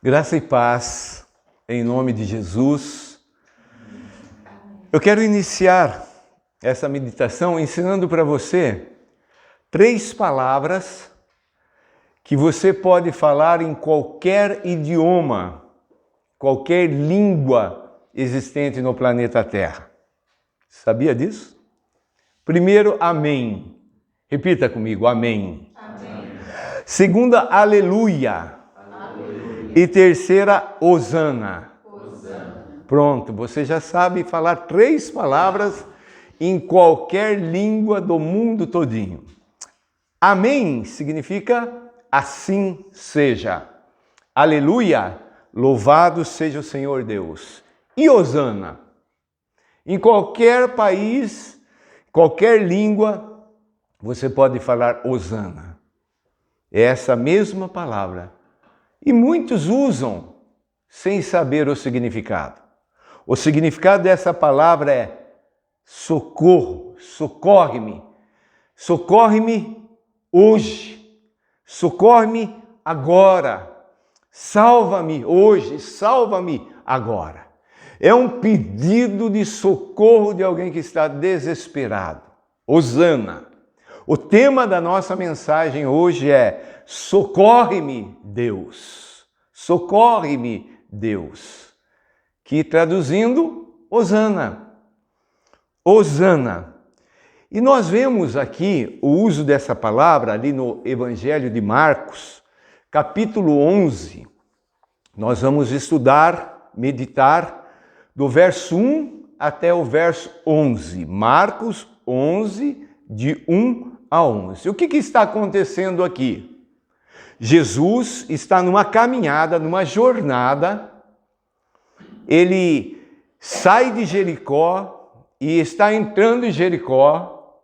Graça e paz, em nome de Jesus. Eu quero iniciar essa meditação ensinando para você 3 palavras que você pode falar em qualquer idioma, qualquer língua existente no planeta Terra. Sabia disso? Primeiro, amém. Repita comigo, amém. Amém. Segunda, aleluia. E terceira, hosana. Pronto, você já sabe falar 3 palavras em qualquer língua do mundo todinho. Amém significa assim seja. Aleluia, louvado seja o Senhor Deus. E hosana? Em qualquer país, qualquer língua, você pode falar hosana. É essa mesma palavra. E muitos usam sem saber o significado. O significado dessa palavra é socorro, socorre-me. Socorre-me hoje. Socorre-me agora. Salva-me hoje, salva-me agora. É um pedido de socorro de alguém que está desesperado. Hosana. O tema da nossa mensagem hoje é socorre-me, Deus. Socorre-me, Deus. Que traduzindo, hosana. Hosana. E nós vemos aqui o uso dessa palavra ali no Evangelho de Marcos, capítulo 11. Nós vamos estudar, meditar do verso 1 até o verso 11. Marcos 11, de 1 a 11. O que está acontecendo aqui? Jesus está numa caminhada, numa jornada. Ele sai de Jericó e está entrando em Jericó.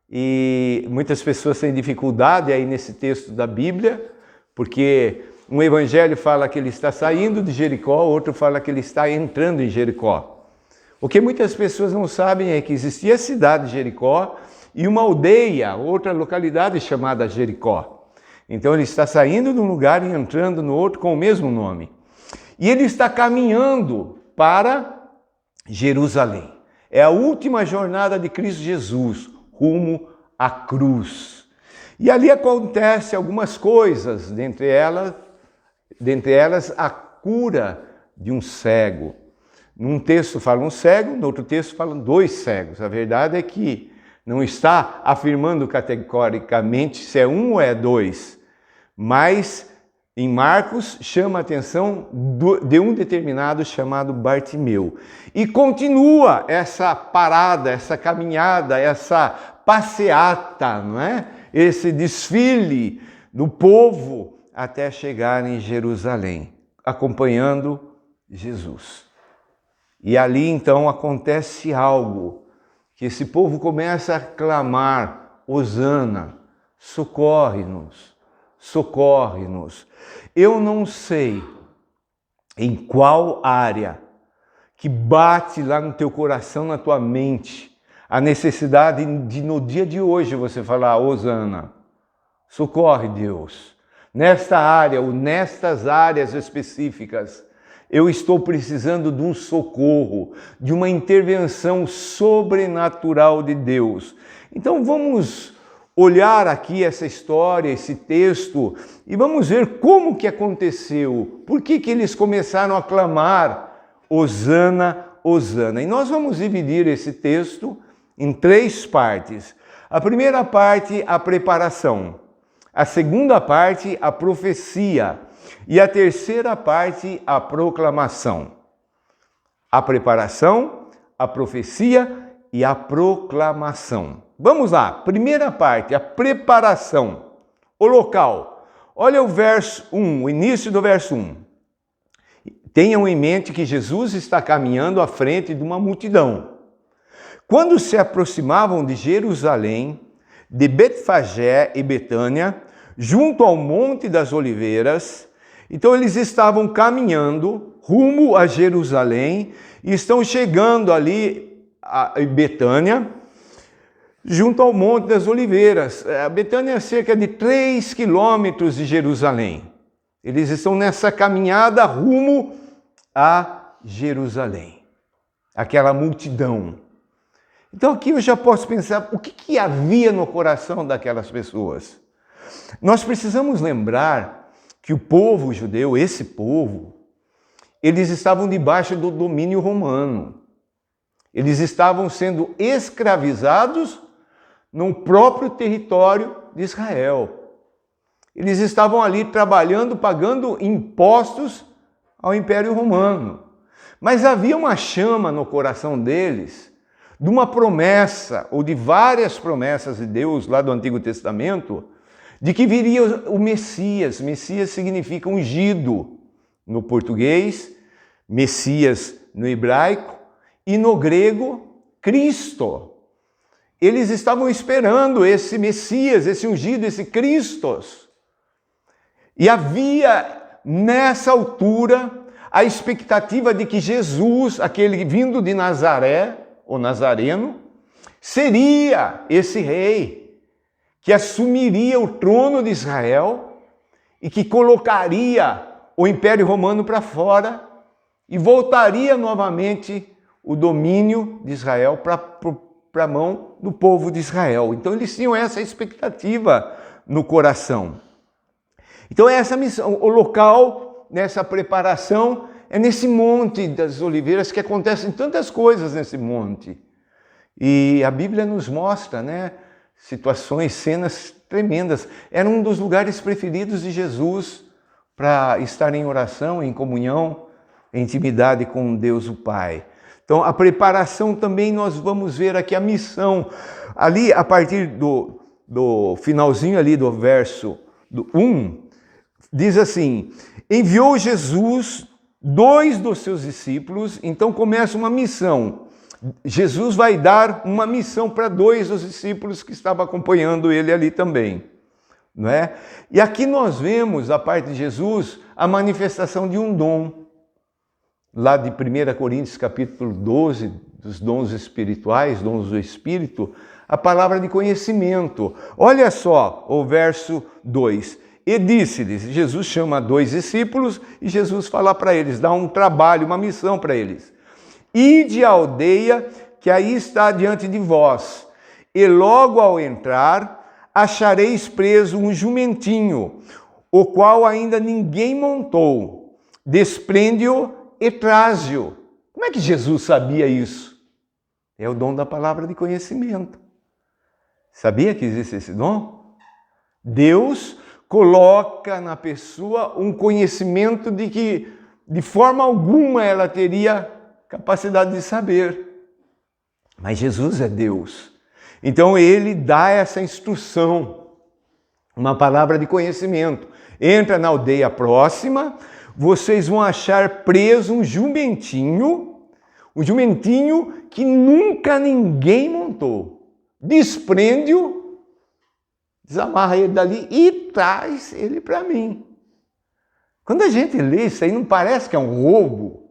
E muitas pessoas têm dificuldade aí nesse texto da Bíblia, porque um evangelho fala que ele está saindo de Jericó, outro fala que ele está entrando em Jericó. O que muitas pessoas não sabem é que existia a cidade de Jericó e uma aldeia, outra localidade chamada Jericó. Então ele está saindo de um lugar e entrando no outro com o mesmo nome. E ele está caminhando para Jerusalém. É a última jornada de Cristo Jesus, rumo à cruz. E ali acontece algumas coisas, dentre elas a cura de um cego. Num texto fala um cego, no outro texto falam 2 cegos. A verdade é que não está afirmando categoricamente se é 1 ou é 2. Mas em Marcos chama a atenção de um determinado chamado Bartimeu. E continua essa parada, essa caminhada, essa passeata, não é? Esse desfile do povo até chegar em Jerusalém, acompanhando Jesus. E ali então acontece algo, que esse povo começa a clamar, hosana, socorre-nos. Socorre-nos. Eu não sei em qual área que bate lá no teu coração, na tua mente, a necessidade de no dia de hoje você falar, hosana, socorre Deus. Nesta área ou nestas áreas específicas, eu estou precisando de um socorro, de uma intervenção sobrenatural de Deus. Então vamos olhar aqui essa história, esse texto, e vamos ver como que aconteceu, por que eles começaram a clamar, hosana, hosana. E nós vamos dividir esse texto em 3 partes. A primeira parte, a preparação. A segunda parte, a profecia. E a terceira parte, a proclamação. A preparação, a profecia e a proclamação. Vamos lá, primeira parte, a preparação, o local. Olha o verso 1, o início do verso 1. Tenham em mente que Jesus está caminhando à frente de uma multidão. Quando se aproximavam de Jerusalém, de Betfagé e Betânia, junto ao Monte das Oliveiras, então eles estavam caminhando rumo a Jerusalém e estão chegando ali a Betânia, junto ao Monte das Oliveiras. A Betânia é cerca de 3 quilômetros de Jerusalém. Eles estão nessa caminhada rumo a Jerusalém. Aquela multidão. Então aqui eu já posso pensar, o que havia no coração daquelas pessoas? Nós precisamos lembrar que o povo judeu, esse povo, eles estavam debaixo do domínio romano. Eles estavam sendo escravizados no próprio território de Israel. Eles estavam ali trabalhando, pagando impostos ao Império Romano. Mas havia uma chama no coração deles, de uma promessa, ou de várias promessas de Deus lá do Antigo Testamento, de que viria o Messias. Messias significa ungido no português, Messias no hebraico, e no grego, Cristo. Eles estavam esperando esse Messias, esse ungido, esse Cristos. E havia, nessa altura, a expectativa de que Jesus, aquele vindo de Nazaré, o Nazareno, seria esse rei que assumiria o trono de Israel e que colocaria o Império Romano para fora e voltaria novamente o domínio de Israel para a mão do povo de Israel. Então eles tinham essa expectativa no coração. Então é essa missão, o local nessa preparação é nesse Monte das Oliveiras, que acontecem tantas coisas nesse monte. E a Bíblia nos mostra, né, situações, cenas tremendas. Era um dos lugares preferidos de Jesus para estar em oração, em comunhão, em intimidade com Deus o Pai. Então a preparação também nós vamos ver aqui a missão. Ali a partir do finalzinho ali do verso 1, diz assim: enviou Jesus 2 dos seus discípulos, então começa uma missão. Jesus vai dar uma missão para 2 dos discípulos que estavam acompanhando ele ali também, não é? E aqui nós vemos, da parte de Jesus, a manifestação de um dom. Lá de 1 Coríntios capítulo 12, dos dons espirituais, dons do Espírito, a palavra de conhecimento. Olha só o verso 2. E disse-lhes, Jesus chama 2 discípulos e Jesus fala para eles, dá um trabalho, uma missão para eles. Ide à aldeia que aí está diante de vós, e logo ao entrar achareis preso um jumentinho, o qual ainda ninguém montou. Desprende-o e traze-o. Como é que Jesus sabia isso? É o dom da palavra de conhecimento. Sabia que existe esse dom? Deus coloca na pessoa um conhecimento de que de forma alguma ela teria capacidade de saber. Mas Jesus é Deus. Então ele dá essa instrução, uma palavra de conhecimento. Entra na aldeia próxima, vocês vão achar preso um jumentinho que nunca ninguém montou. Desprende-o, desamarra ele dali e traz ele para mim. Quando a gente lê isso aí, não parece que é um roubo?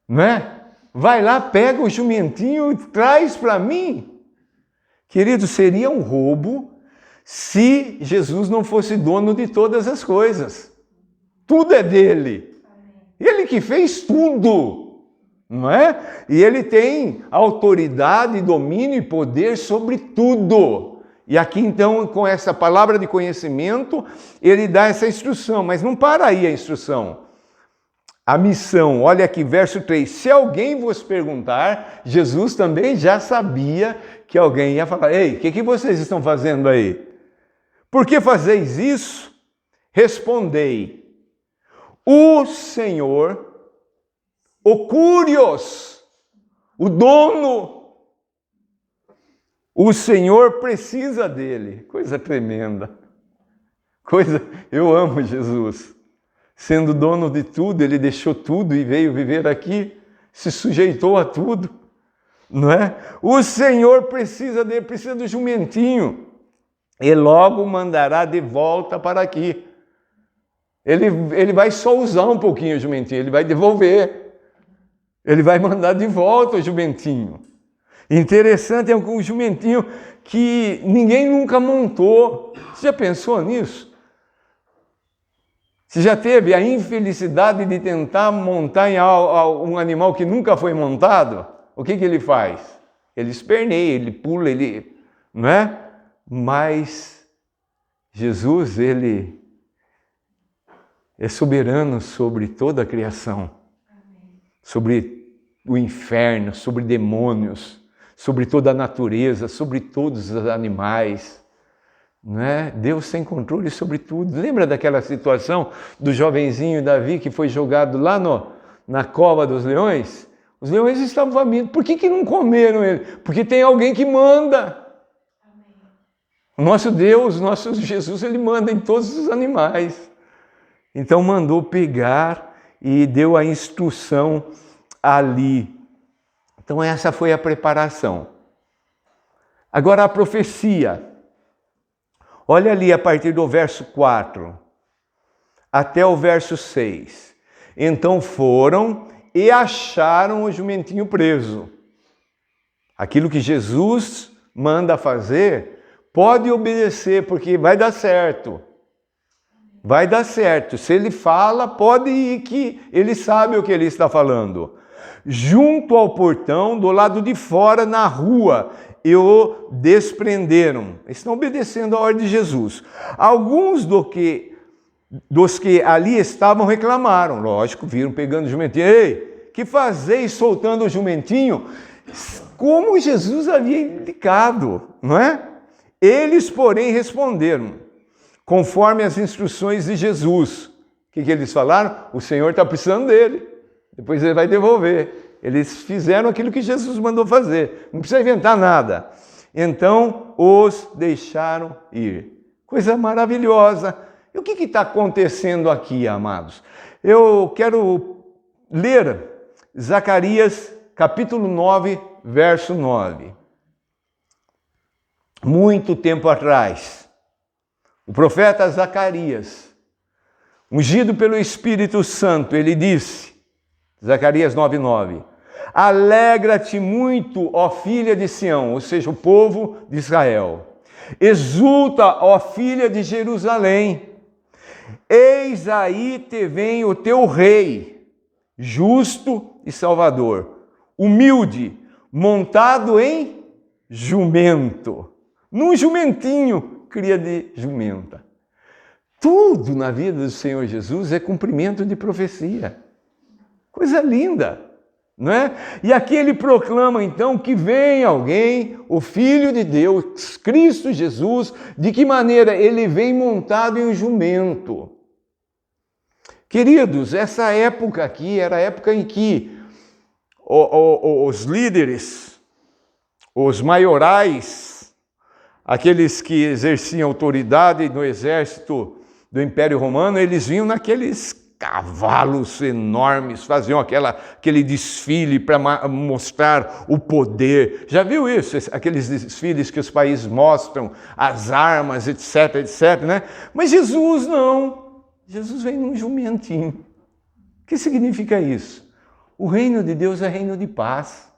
Não é? Vai lá, pega o jumentinho e traz para mim. Querido, seria um roubo se Jesus não fosse dono de todas as coisas. Tudo é dele. Ele que fez tudo, não é? E ele tem autoridade, domínio e poder sobre tudo. E aqui então, com essa palavra de conhecimento, ele dá essa instrução, mas não para aí a instrução. A missão, olha aqui, verso 3. Se alguém vos perguntar, Jesus também já sabia que alguém ia falar: ei, o que vocês estão fazendo aí? Por que fazeis isso? Respondei: o Senhor, o Curios, o dono, o Senhor precisa dele. Coisa tremenda. Eu amo Jesus. Sendo dono de tudo, ele deixou tudo e veio viver aqui, se sujeitou a tudo, não é? O Senhor precisa do jumentinho, e logo mandará de volta para aqui. Ele vai só usar um pouquinho o jumentinho, ele vai devolver, ele vai mandar de volta o jumentinho. Interessante, é um jumentinho que ninguém nunca montou. Você já pensou nisso? Você já teve a infelicidade de tentar montar em um animal que nunca foi montado? O que ele faz? Ele esperneia, ele pula, não é? Mas Jesus, ele é soberano sobre toda a criação, sobre o inferno, sobre demônios, sobre toda a natureza, sobre todos os animais. Não é? Deus tem controle sobre tudo. Lembra daquela situação do jovenzinho Davi que foi jogado lá na cova dos leões? Os leões estavam famintos. Por que não comeram ele? Porque tem alguém que manda. O nosso Deus, nosso Jesus, ele manda em todos os animais. Então mandou pegar e deu a instrução ali. Então essa foi a preparação. Agora a profecia. Olha ali a partir do verso 4 até o verso 6. Então foram e acharam o jumentinho preso. Aquilo que Jesus manda fazer, pode obedecer, porque vai dar certo. Vai dar certo. Se ele fala, pode ir que ele sabe o que ele está falando. Junto ao portão, do lado de fora, na rua, e o desprenderam. Estão obedecendo a ordem de Jesus. Alguns dos que ali estavam reclamaram. Lógico, viram pegando o jumentinho. Ei, que fazeis soltando o jumentinho? Como Jesus havia indicado, não é? Eles, porém, responderam, conforme as instruções de Jesus. O que eles falaram? O Senhor está precisando dele. Depois ele vai devolver. Eles fizeram aquilo que Jesus mandou fazer. Não precisa inventar nada. Então, os deixaram ir. Coisa maravilhosa. E o que está acontecendo aqui, amados? Eu quero ler Zacarias, capítulo 9, verso 9. Muito tempo atrás, o profeta Zacarias, ungido pelo Espírito Santo, ele disse, Zacarias 9:9, alegra-te muito, ó filha de Sião, ou seja, o povo de Israel. Exulta, ó filha de Jerusalém. Eis aí te vem o teu rei, justo e salvador, humilde, montado em jumento. Num jumentinho, cria de jumenta. Tudo na vida do Senhor Jesus é cumprimento de profecia. Coisa linda, não é? E aqui ele proclama então que vem alguém, o Filho de Deus, Cristo Jesus, de que maneira? Ele vem montado em um jumento. Queridos, essa época aqui era a época em que os líderes, os maiorais, aqueles que exerciam autoridade no exército do Império Romano, eles vinham naqueles cavalos enormes, faziam aquele desfile para mostrar o poder. Já viu isso? Aqueles desfiles que os países mostram, as armas, etc, etc, né? Mas Jesus não. Jesus vem num jumentinho. O que significa isso? O reino de Deus é reino de paz.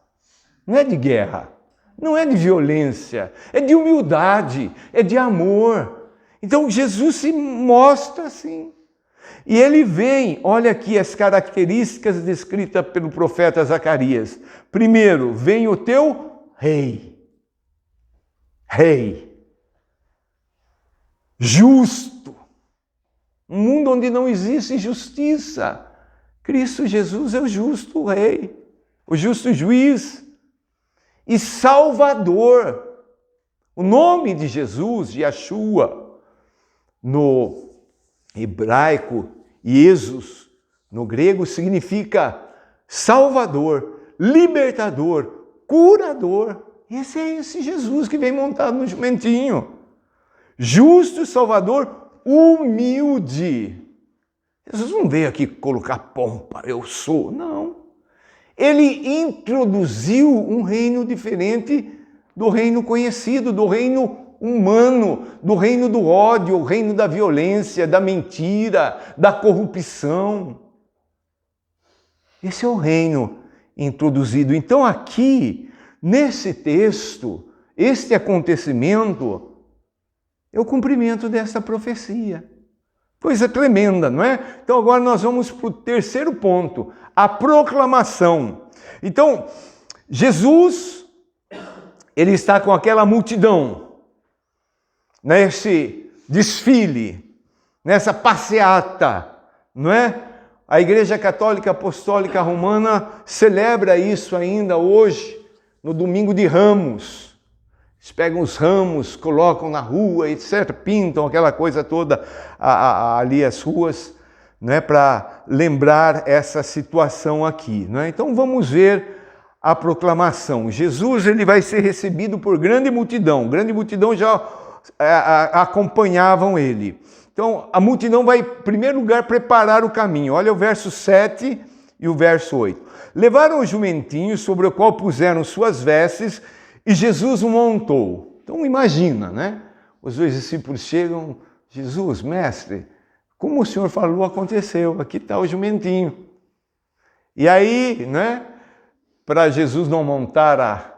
Não é de guerra. Não é de violência, é de humildade, é de amor. Então Jesus se mostra assim. E ele vem, olha aqui as características descritas pelo profeta Zacarias. Primeiro, vem o teu rei. Rei. Justo. Um mundo onde não existe justiça. Cristo Jesus é o justo rei, o justo juiz. E Salvador. O nome de Jesus, Yeshua, no hebraico, Jesus, no grego, significa Salvador, libertador, curador. Esse é esse Jesus que vem montado no jumentinho. Justo, Salvador, humilde. Jesus não veio aqui colocar pompa, eu sou, não. Ele introduziu um reino diferente do reino conhecido, do reino humano, do reino do ódio, o reino da violência, da mentira, da corrupção. Esse é o reino introduzido. Então aqui, nesse texto, este acontecimento é o cumprimento dessa profecia. Coisa tremenda, não é? Então agora nós vamos para o terceiro ponto, a proclamação. Então, Jesus, ele está com aquela multidão, nesse desfile, nessa passeata, não é? A Igreja Católica Apostólica Romana celebra isso ainda hoje, no domingo de Ramos. Eles pegam os ramos, colocam na rua, etc., pintam aquela coisa toda ali as ruas, né, para lembrar essa situação aqui. Né? Então vamos ver a proclamação. Jesus, ele vai ser recebido por grande multidão já acompanhavam ele. Então a multidão vai, em primeiro lugar, preparar o caminho. Olha o verso 7 e o verso 8. Levaram o jumentinho sobre o qual puseram suas vestes, e Jesus o montou. Então imagina, né? Os dois discípulos chegam, Jesus, mestre, como o Senhor falou, aconteceu, aqui está o jumentinho. E aí, né, para Jesus não montar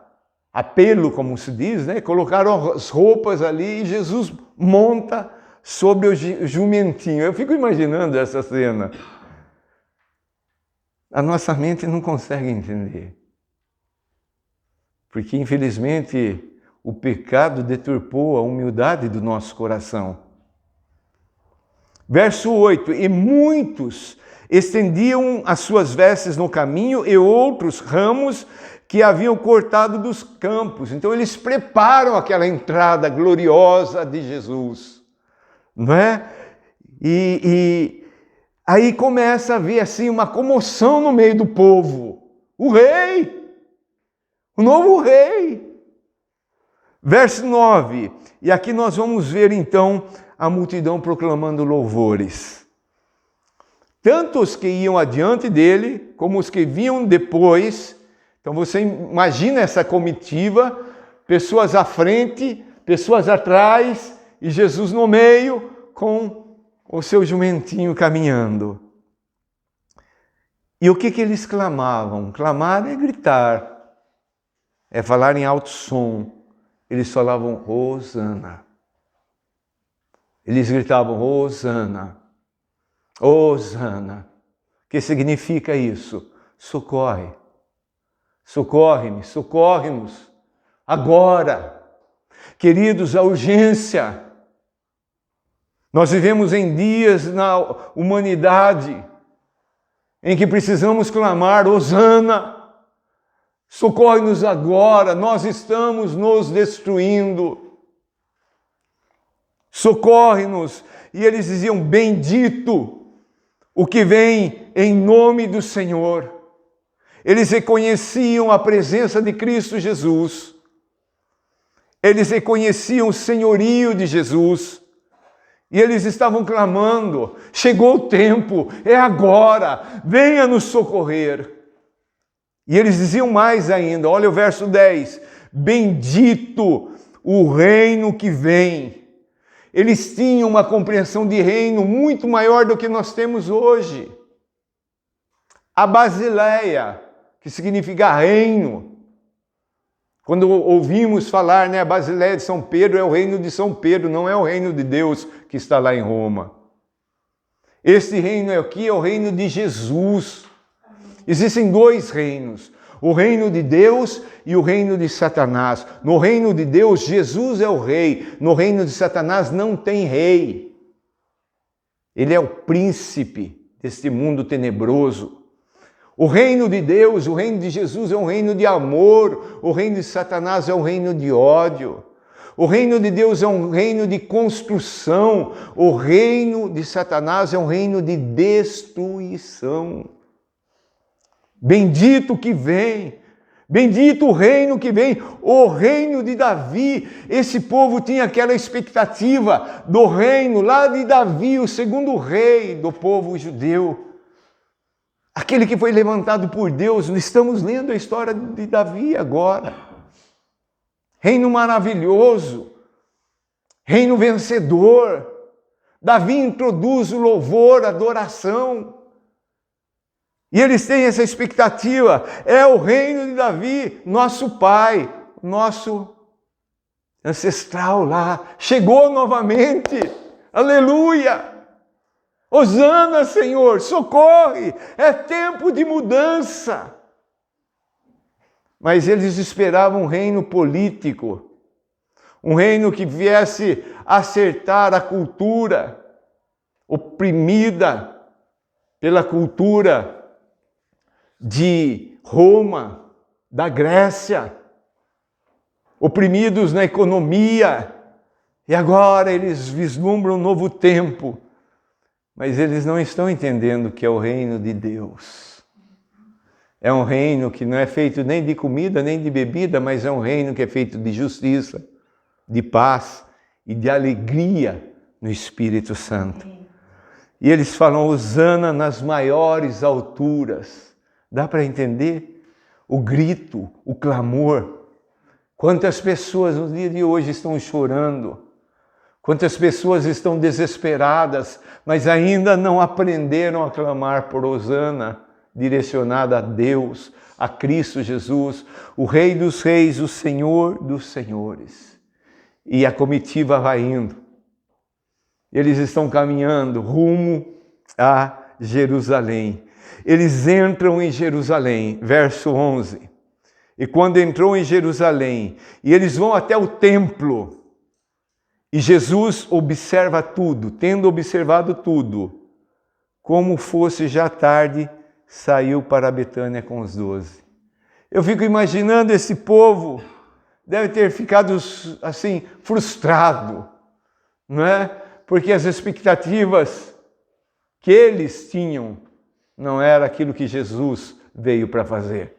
a pelo, como se diz, né, colocaram as roupas ali e Jesus monta sobre o jumentinho. Eu fico imaginando essa cena. A nossa mente não consegue entender. Porque, infelizmente, o pecado deturpou a humildade do nosso coração. Verso 8. E muitos estendiam as suas vestes no caminho e outros ramos que haviam cortado dos campos. Então, eles preparam aquela entrada gloriosa de Jesus. Não é? E aí começa a haver assim uma comoção no meio do povo. O rei! O novo rei. Verso 9. E aqui nós vamos ver então a multidão proclamando louvores. Tanto os que iam adiante dele, como os que vinham depois. Então você imagina essa comitiva, pessoas à frente, pessoas atrás, e Jesus no meio, com o seu jumentinho caminhando. E o que eles clamavam? Clamar é gritar. É falar em alto som. Eles falavam Hosana. Eles gritavam Hosana. Hosana. O que significa isso? Socorre. Socorre-me, socorre-nos. Agora. Queridos, a urgência. Nós vivemos em dias na humanidade em que precisamos clamar Hosana. Socorre-nos agora, nós estamos nos destruindo. Socorre-nos. E eles diziam, bendito o que vem em nome do Senhor. Eles reconheciam a presença de Cristo Jesus. Eles reconheciam o senhorio de Jesus. E eles estavam clamando, chegou o tempo, é agora, venha nos socorrer. E eles diziam mais ainda, olha o verso 10, bendito o reino que vem. Eles tinham uma compreensão de reino muito maior do que nós temos hoje. A Basileia, que significa reino. Quando ouvimos falar, né, a Basileia de São Pedro é o reino de São Pedro, não é o reino de Deus que está lá em Roma. Este reino aqui é o reino de Jesus. Existem dois reinos, o reino de Deus e o reino de Satanás. No reino de Deus, Jesus é o rei. No reino de Satanás não tem rei. Ele é o príncipe deste mundo tenebroso. O reino de Deus, o reino de Jesus é um reino de amor. O reino de Satanás é um reino de ódio. O reino de Deus é um reino de construção. O reino de Satanás é um reino de destruição. Bendito que vem, bendito o reino que vem, o reino de Davi. Esse povo tinha aquela expectativa do reino lá de Davi, o segundo rei do povo judeu. Aquele que foi levantado por Deus. Estamos lendo a história de Davi agora. Reino maravilhoso, reino vencedor. Davi introduz o louvor, a adoração. E eles têm essa expectativa, é o reino de Davi, nosso pai, nosso ancestral lá, chegou novamente, aleluia! Hosana, Senhor, socorre! É tempo de mudança. Mas eles esperavam um reino político, um reino que viesse acertar a cultura oprimida pela cultura de Roma, da Grécia, oprimidos na economia, e agora eles vislumbram um novo tempo, mas eles não estão entendendo que é o reino de Deus. É um reino que não é feito nem de comida, nem de bebida, mas é um reino que é feito de justiça, de paz e de alegria no Espírito Santo. E eles falam, hosana nas maiores alturas. Dá para entender? O grito, o clamor. Quantas pessoas no dia de hoje estão chorando? Quantas pessoas estão desesperadas, mas ainda não aprenderam a clamar por hosana, direcionada a Deus, a Cristo Jesus, o Rei dos Reis, o Senhor dos Senhores. E a comitiva vai indo. Eles estão caminhando rumo a Jerusalém. Eles entram em Jerusalém, verso 11. E quando entrou em Jerusalém, e eles vão até o templo, e Jesus observa tudo, tendo observado tudo, como fosse já tarde, saiu para Betânia com os 12. Eu fico imaginando esse povo, deve ter ficado assim, frustrado, não é? Porque as expectativas que eles tinham não era aquilo que Jesus veio para fazer.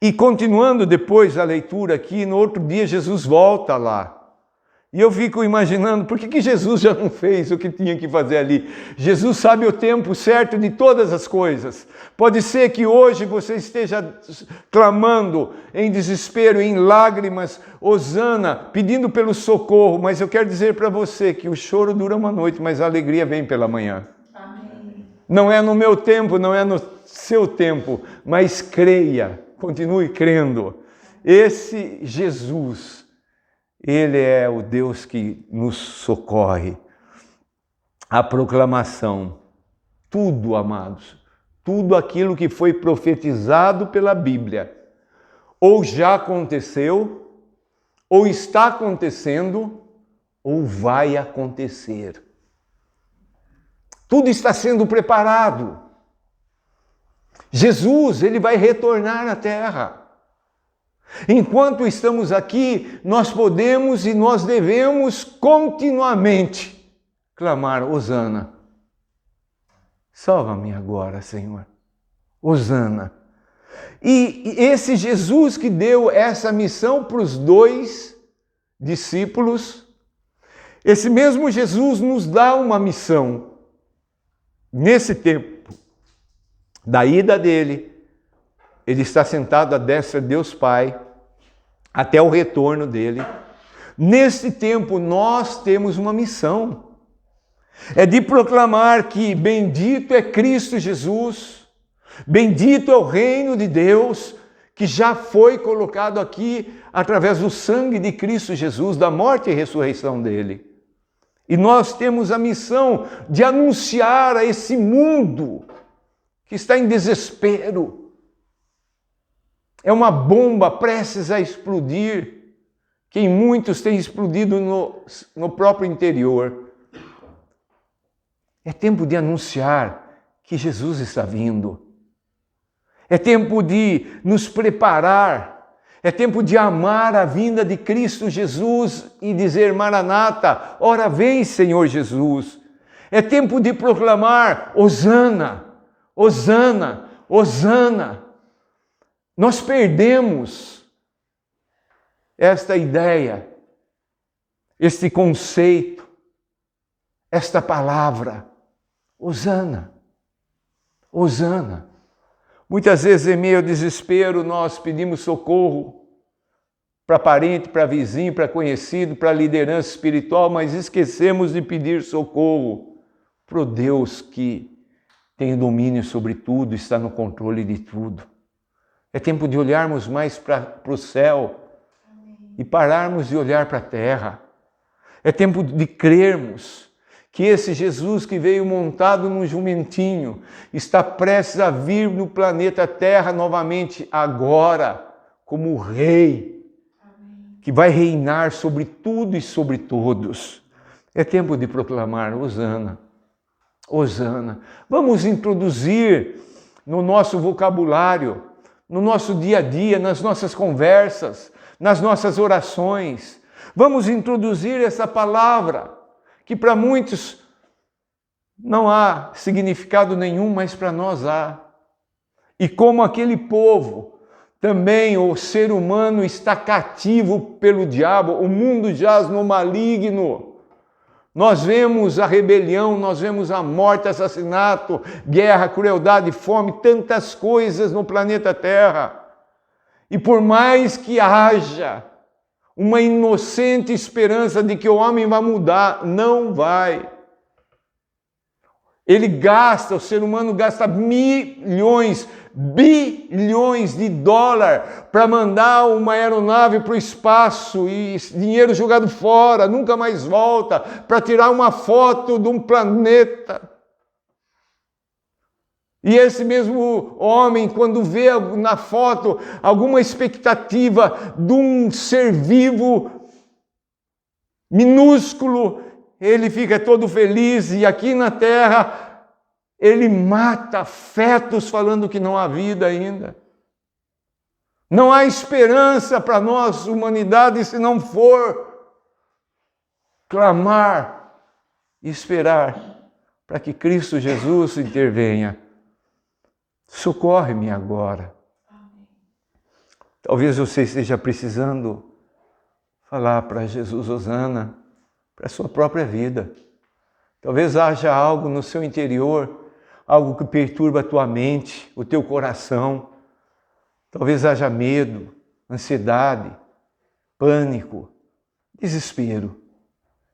E continuando depois a leitura aqui, no outro dia Jesus volta lá. E eu fico imaginando, por que Jesus já não fez o que tinha que fazer ali? Jesus sabe o tempo certo de todas as coisas. Pode ser que hoje você esteja clamando em desespero, em lágrimas, hosana, pedindo pelo socorro, mas eu quero dizer para você que o choro dura uma noite, mas a alegria vem pela manhã. Amém. Não é no meu tempo, não é no seu tempo, mas creia, continue crendo. Esse Jesus, Ele é o Deus que nos socorre. A proclamação, tudo, amados, tudo aquilo que foi profetizado pela Bíblia, ou já aconteceu, ou está acontecendo, ou vai acontecer. Tudo está sendo preparado. Jesus, Ele vai retornar à terra. Enquanto estamos aqui, nós podemos e nós devemos continuamente clamar, hosana. Salva-me agora, Senhor. Hosana. E esse Jesus que deu essa missão para os 2 discípulos, esse mesmo Jesus nos dá uma missão. Nesse tempo da ida dele, ele está sentado à destra de Deus Pai, até o retorno dele. Nesse tempo, nós temos uma missão. É de proclamar que bendito é Cristo Jesus, bendito é o reino de Deus, que já foi colocado aqui através do sangue de Cristo Jesus, da morte e ressurreição dele. E nós temos a missão de anunciar a esse mundo que está em desespero. É uma bomba prestes a explodir, que em muitos tem explodido no próprio interior. É tempo de anunciar que Jesus está vindo. É tempo de nos preparar. É tempo de amar a vinda de Cristo Jesus e dizer, Maranata, ora vem, Senhor Jesus. É tempo de proclamar, hosana, hosana, hosana. Nós perdemos esta ideia, este conceito, esta palavra, hosana, hosana. Muitas vezes, em meio ao desespero, nós pedimos socorro para parente, para vizinho, para conhecido, para liderança espiritual, mas esquecemos de pedir socorro para o Deus que tem domínio sobre tudo, está no controle de tudo. É tempo de olharmos mais para o céu e pararmos de olhar para a terra. É tempo de crermos que esse Jesus que veio montado num jumentinho está prestes a vir no planeta Terra novamente agora, como rei, que vai reinar sobre tudo e sobre todos. É tempo de proclamar Hosana, Hosana. Vamos introduzir no nosso vocabulário, no nosso dia a dia, nas nossas conversas, nas nossas orações. Vamos introduzir essa palavra, que para muitos não há significado nenhum, mas para nós há. E como aquele povo, também o ser humano está cativo pelo diabo, o mundo jaz no maligno. Nós vemos a rebelião, nós vemos a morte, assassinato, guerra, crueldade, fome, tantas coisas no planeta Terra. E por mais que haja uma inocente esperança de que o homem vai mudar, não vai. O ser humano gasta milhões, bilhões de dólares para mandar uma aeronave para o espaço e dinheiro jogado fora, nunca mais volta, para tirar uma foto de um planeta. E esse mesmo homem, quando vê na foto alguma expectativa de um ser vivo minúsculo, ele fica todo feliz e aqui na terra ele mata fetos falando que não há vida ainda. Não há esperança para nós, humanidade, se não for clamar e esperar para que Cristo Jesus intervenha. Socorre-me agora. Talvez você esteja precisando falar para Jesus Hosana, para a sua própria vida. Talvez haja algo no seu interior, algo que perturba a tua mente, o teu coração. Talvez haja medo, ansiedade, pânico, desespero.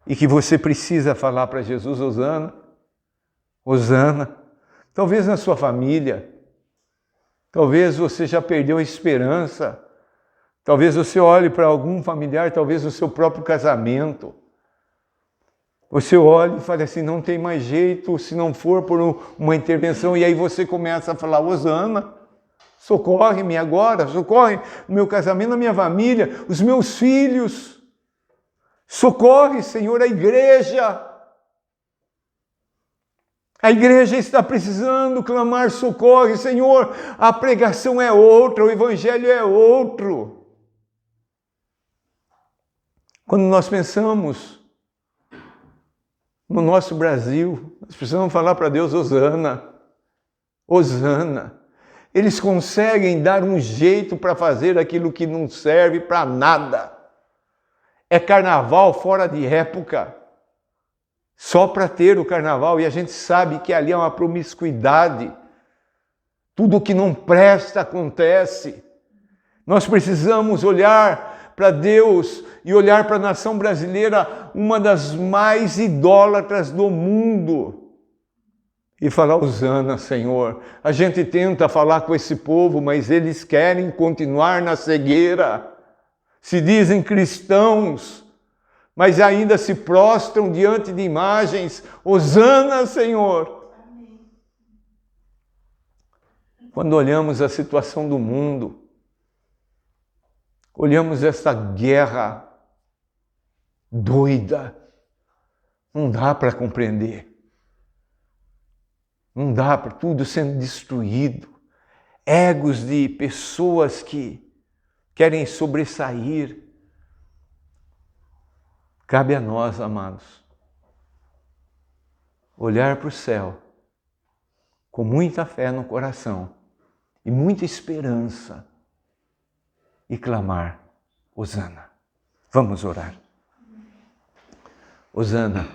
E que você precisa falar para Jesus Hosana, Hosana. Talvez na sua família. Talvez você já perdeu a esperança. Talvez você olhe para algum familiar, talvez no seu próprio casamento. Você olha e fala assim, não tem mais jeito se não for por uma intervenção. E aí você começa a falar, Hosana, socorre-me agora, socorre o meu casamento, a minha família, os meus filhos. Socorre, Senhor, a igreja. A igreja está precisando clamar socorro, Senhor, a pregação é outra, o evangelho é outro. Quando nós pensamos no nosso Brasil, nós precisamos falar para Deus, Hosana, Hosana. Eles conseguem dar um jeito para fazer aquilo que não serve para nada. É carnaval fora de época. Só para ter o carnaval, e a gente sabe que ali é uma promiscuidade. Tudo que não presta acontece. Nós precisamos olhar para Deus e olhar para a nação brasileira, uma das mais idólatras do mundo, e falar, Hosana, Senhor. A gente tenta falar com esse povo, mas eles querem continuar na cegueira. Se dizem cristãos, mas ainda se prostram diante de imagens. Hosana, Senhor. Amém. Quando olhamos a situação do mundo, olhamos essa guerra doida, não dá para compreender. Não dá para tudo sendo destruído. Egos de pessoas que querem sobressair. Cabe a nós, amados, olhar para o céu com muita fé no coração e muita esperança e clamar, Hosana. Vamos orar. Hosana,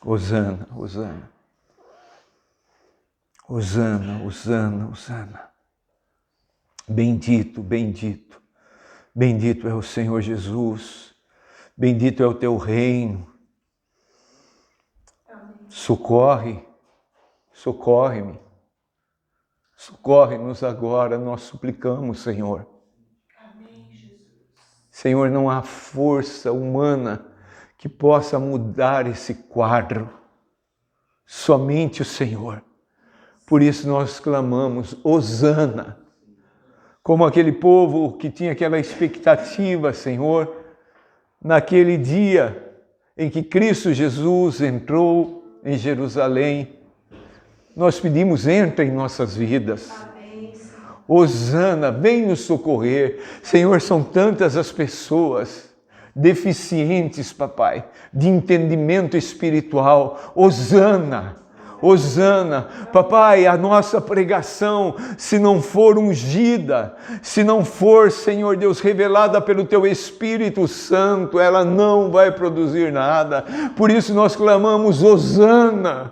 Hosana, Hosana. Hosana, Hosana, Hosana. Bendito, bendito. Bendito é o Senhor Jesus, bendito é o teu reino. Socorre, socorre-me, socorre-nos agora, nós suplicamos, Senhor. Amém, Jesus. Senhor, não há força humana que possa mudar esse quadro. Somente o Senhor. Por isso nós clamamos, hosana. Como aquele povo que tinha aquela expectativa, Senhor, naquele dia em que Cristo Jesus entrou em Jerusalém. Nós pedimos, entra em nossas vidas. Hosana, vem nos socorrer. Senhor, são tantas as pessoas deficientes, papai, de entendimento espiritual. Hosana, hosana. Papai, a nossa pregação, se não for ungida, se não for, Senhor Deus, revelada pelo Teu Espírito Santo, ela não vai produzir nada. Por isso nós clamamos, hosana.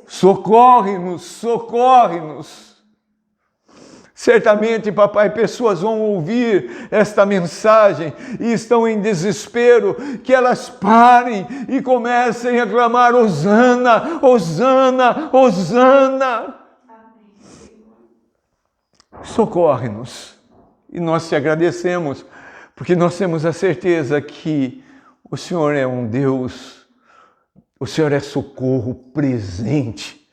Socorre-nos, socorre-nos. Certamente, papai, pessoas vão ouvir esta mensagem e estão em desespero, que elas parem e comecem a clamar, hosana, hosana, hosana. Socorre-nos. E nós te agradecemos, porque nós temos a certeza que o Senhor é um Deus, o Senhor é socorro presente.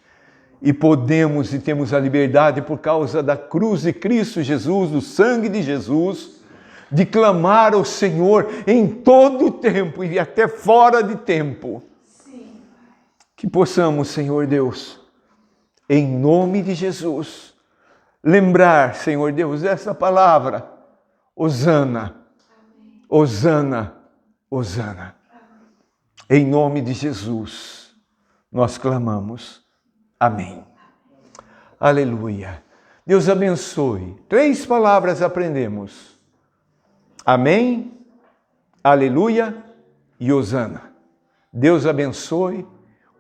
E podemos e temos a liberdade, por causa da cruz de Cristo Jesus, do sangue de Jesus, de clamar ao Senhor em todo o tempo e até fora de tempo. Sim. Que possamos, Senhor Deus, em nome de Jesus, lembrar, Senhor Deus, dessa palavra, hosana, hosana, hosana. Em nome de Jesus, nós clamamos. Amém. Aleluia. Deus abençoe. 3 palavras aprendemos. Amém, aleluia e hosana. Deus abençoe.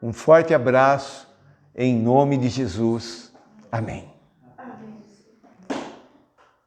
Um forte abraço em nome de Jesus. Amém.